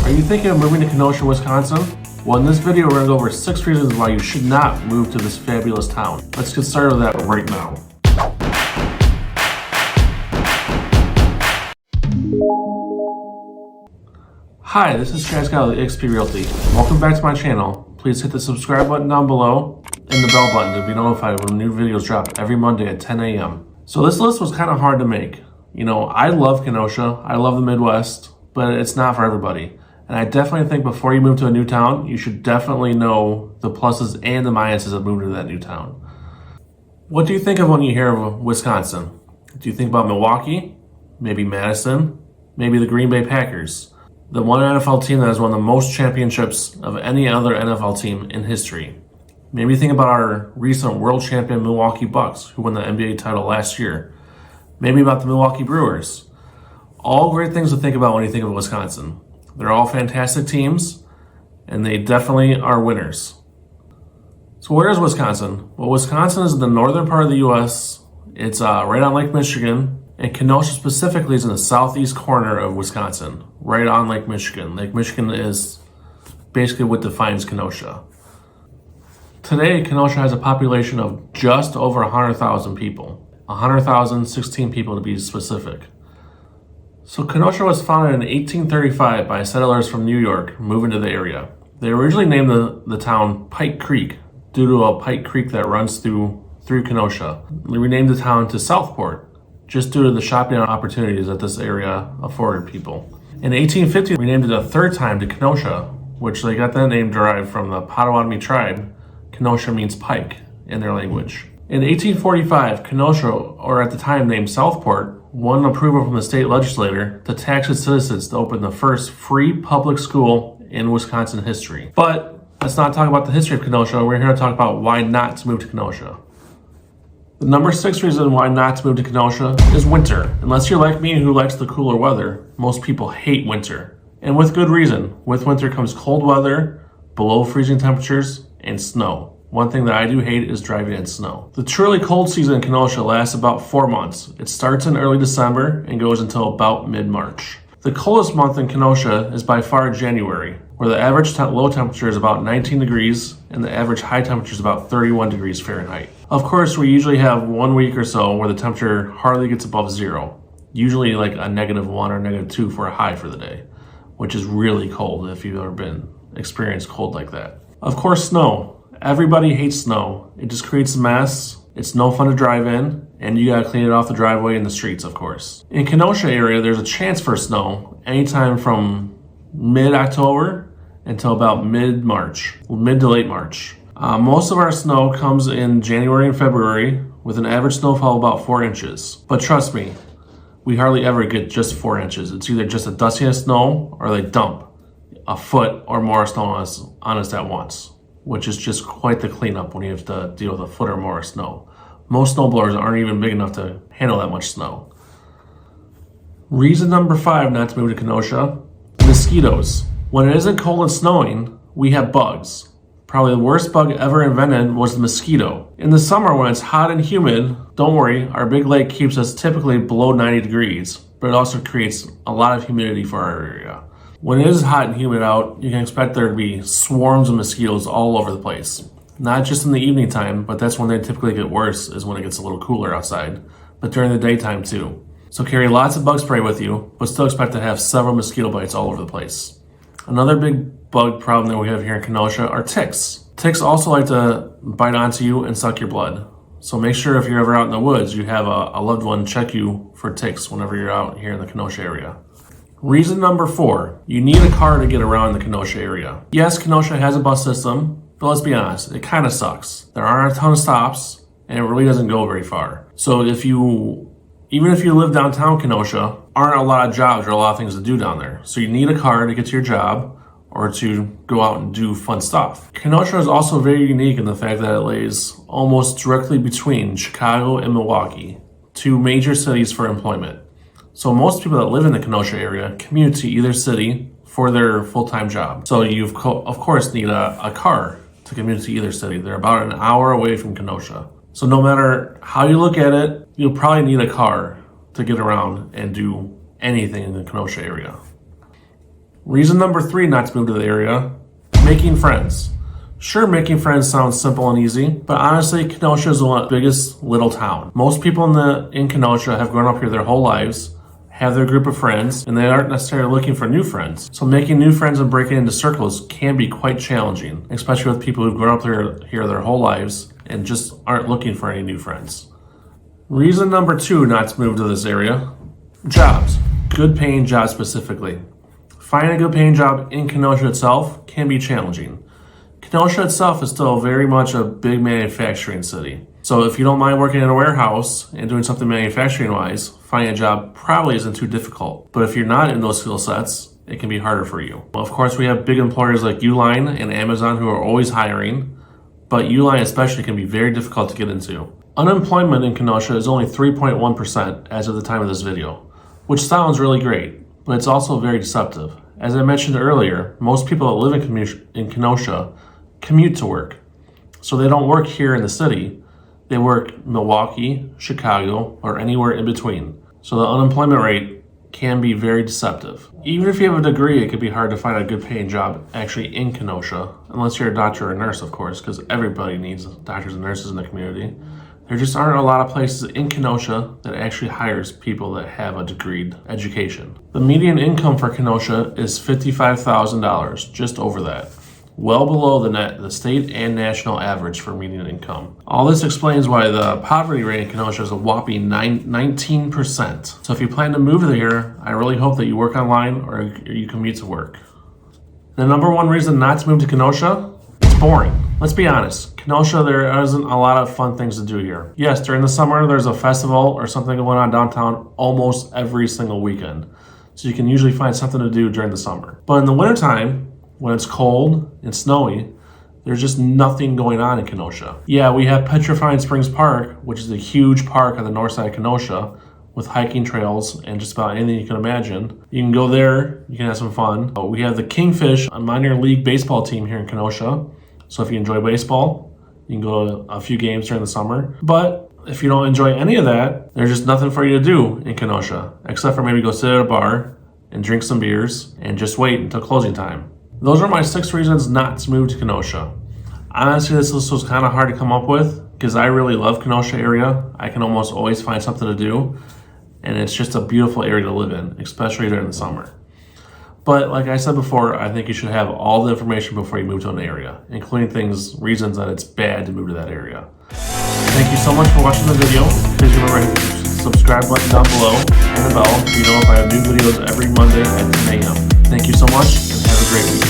Are you thinking of moving to Kenosha, Wisconsin? Well, in this video, we're going to go over 6 reasons why you should not move to this fabulous town. Let's get started with that right now. Hi, this is Chad Scott of eXp Realty. Welcome back to my channel. Please hit the subscribe button down below and the bell button to be notified when new videos drop every Monday at 10 a.m. So this list was kind of hard to make. You know, I love Kenosha, I love the Midwest, but it's not for everybody. And I definitely think before you move to a new town, you should definitely know the pluses and the minuses of moving to that new town. What do you think of when you hear of Wisconsin? Do you think about Milwaukee? Maybe Madison? Maybe the Green Bay Packers? The one NFL team that has won the most championships of any other NFL team in history. Maybe think about our recent world champion Milwaukee Bucks, who won the NBA title last year. Maybe about the Milwaukee Brewers. All great things to think about when you think of Wisconsin. They're all fantastic teams, and they definitely are winners. So where is Wisconsin? Well, Wisconsin is in the northern part of the U.S. It's right on Lake Michigan, and Kenosha specifically is in the southeast corner of Wisconsin, right on Lake Michigan. Lake Michigan is basically what defines Kenosha. Today, Kenosha has a population of just over 100,000 people. 100,016 people to be specific. So Kenosha was founded in 1835 by settlers from New York moving to the area. They originally named the town Pike Creek due to a pike creek that runs through Kenosha. They renamed the town to Southport just due to the shopping opportunities that this area afforded people. In 1850, they renamed it a third time to Kenosha, which they got that name derived from the Potawatomi tribe. Kenosha means pike in their language. In 1845, Kenosha, or at the time named Southport, won approval from the state legislature to tax its citizens to open the first free public school in Wisconsin history. But let's not talk about the history of Kenosha. We're here to talk about why not to move to Kenosha. The number 6 reason why not to move to Kenosha is winter. Unless you're like me who likes the cooler weather, most people hate winter. And with good reason. With winter comes cold weather, below freezing temperatures, and snow. One thing that I do hate is driving in snow. The truly cold season in Kenosha lasts about 4 months. It starts in early December and goes until about mid-March. The coldest month in Kenosha is by far January, where the average low temperature is about 19 degrees and the average high temperature is about 31 degrees Fahrenheit. Of course, we usually have 1 week or so where the temperature hardly gets above zero, usually like a -1 or -2 for a high for the day, which is really cold if you've ever experienced cold like that. Of course, snow. Everybody hates snow. It just creates a mess. It's no fun to drive in, and you gotta clean it off the driveway and the streets, of course. In Kenosha area, there's a chance for snow anytime from mid-October until about mid-March, mid to late March. Most of our snow comes in January and February with an average snowfall of about 4 inches. But trust me, we hardly ever get just 4 inches. It's either just a dusting of snow or they dump a foot or more snow on us at once, which is just quite the cleanup when you have to deal with a foot or more of snow. Most snowblowers aren't even big enough to handle that much snow. Reason number 5 not to move to Kenosha, mosquitoes. When it isn't cold and snowing, we have bugs. Probably the worst bug ever invented was the mosquito. In the summer when it's hot and humid, don't worry, our big lake keeps us typically below 90 degrees, but it also creates a lot of humidity for our area. When it is hot and humid out, you can expect there to be swarms of mosquitoes all over the place. Not just in the evening time, but that's when they typically get worse, is when it gets a little cooler outside, but during the daytime too. So carry lots of bug spray with you, but still expect to have several mosquito bites all over the place. Another big bug problem that we have here in Kenosha are ticks. Ticks also like to bite onto you and suck your blood. So make sure if you're ever out in the woods, you have a loved one check you for ticks whenever you're out here in the Kenosha area. Reason number 4, you need a car to get around the Kenosha area. Yes, Kenosha has a bus system, but let's be honest, it kind of sucks. There aren't a ton of stops, and it really doesn't go very far. So even if you live downtown Kenosha, aren't a lot of jobs or a lot of things to do down there. So you need a car to get to your job or to go out and do fun stuff. Kenosha is also very unique in the fact that it lays almost directly between Chicago and Milwaukee, 2 major cities for employment. So most people that live in the Kenosha area commute to either city for their full-time job. So you of course need a car to commute to either city. They're about an hour away from Kenosha. So no matter how you look at it, you'll probably need a car to get around and do anything in the Kenosha area. Reason number 3 not to move to the area, making friends. Sure, making friends sounds simple and easy, but honestly, Kenosha is the biggest little town. Most people in Kenosha have grown up here their whole lives, have their group of friends, and they aren't necessarily looking for new friends. So making new friends and breaking into circles can be quite challenging, especially with people who've grown up here their whole lives and just aren't looking for any new friends. Reason number 2 not to move to this area, jobs. Good paying jobs specifically. Finding a good paying job in Kenosha itself can be challenging. Kenosha itself is still very much a big manufacturing city. So if you don't mind working in a warehouse and doing something manufacturing wise, finding a job probably isn't too difficult. But if you're not in those skill sets, it can be harder for you. Well, of course, we have big employers like Uline and Amazon who are always hiring, but Uline especially can be very difficult to get into. Unemployment in Kenosha is only 3.1% as of the time of this video, which sounds really great, but it's also very deceptive. As I mentioned earlier, most people that live in Kenosha commute to work. So they don't work here in the city. They work Milwaukee, Chicago, or anywhere in between. So the unemployment rate can be very deceptive. Even if you have a degree, it could be hard to find a good paying job actually in Kenosha, unless you're a doctor or a nurse, of course, because everybody needs doctors and nurses in the community. There just aren't a lot of places in Kenosha that actually hires people that have a degreed education. The median income for Kenosha is $55,000, just over that. Well below the state and national average for median income. All this explains why the poverty rate in Kenosha is a whopping 19%. So if you plan to move here, I really hope that you work online or you commute to work. The number 1 reason not to move to Kenosha, it's boring. Let's be honest, Kenosha, there isn't a lot of fun things to do here. Yes, during the summer, there's a festival or something going on downtown almost every single weekend. So you can usually find something to do during the summer. But in the wintertime, when it's cold and snowy, there's just nothing going on in Kenosha. Yeah, we have Petrifying Springs Park, which is a huge park on the north side of Kenosha with hiking trails and just about anything you can imagine. You can go there, you can have some fun. We have the Kingfish, a minor league baseball team here in Kenosha. So if you enjoy baseball, you can go to a few games during the summer. But if you don't enjoy any of that, there's just nothing for you to do in Kenosha, except for maybe go sit at a bar and drink some beers and just wait until closing time. Those are my 6 reasons not to move to Kenosha. Honestly, this list was kind of hard to come up with because I really love Kenosha area. I can almost always find something to do, and it's just a beautiful area to live in, especially during the summer. But like I said before, I think you should have all the information before you move to an area, including reasons that it's bad to move to that area. Thank you so much for watching the video. Please remember to hit the subscribe button down below and the bell so you know if I have new videos every Monday at 10 a.m. Thank you so much and have a great week.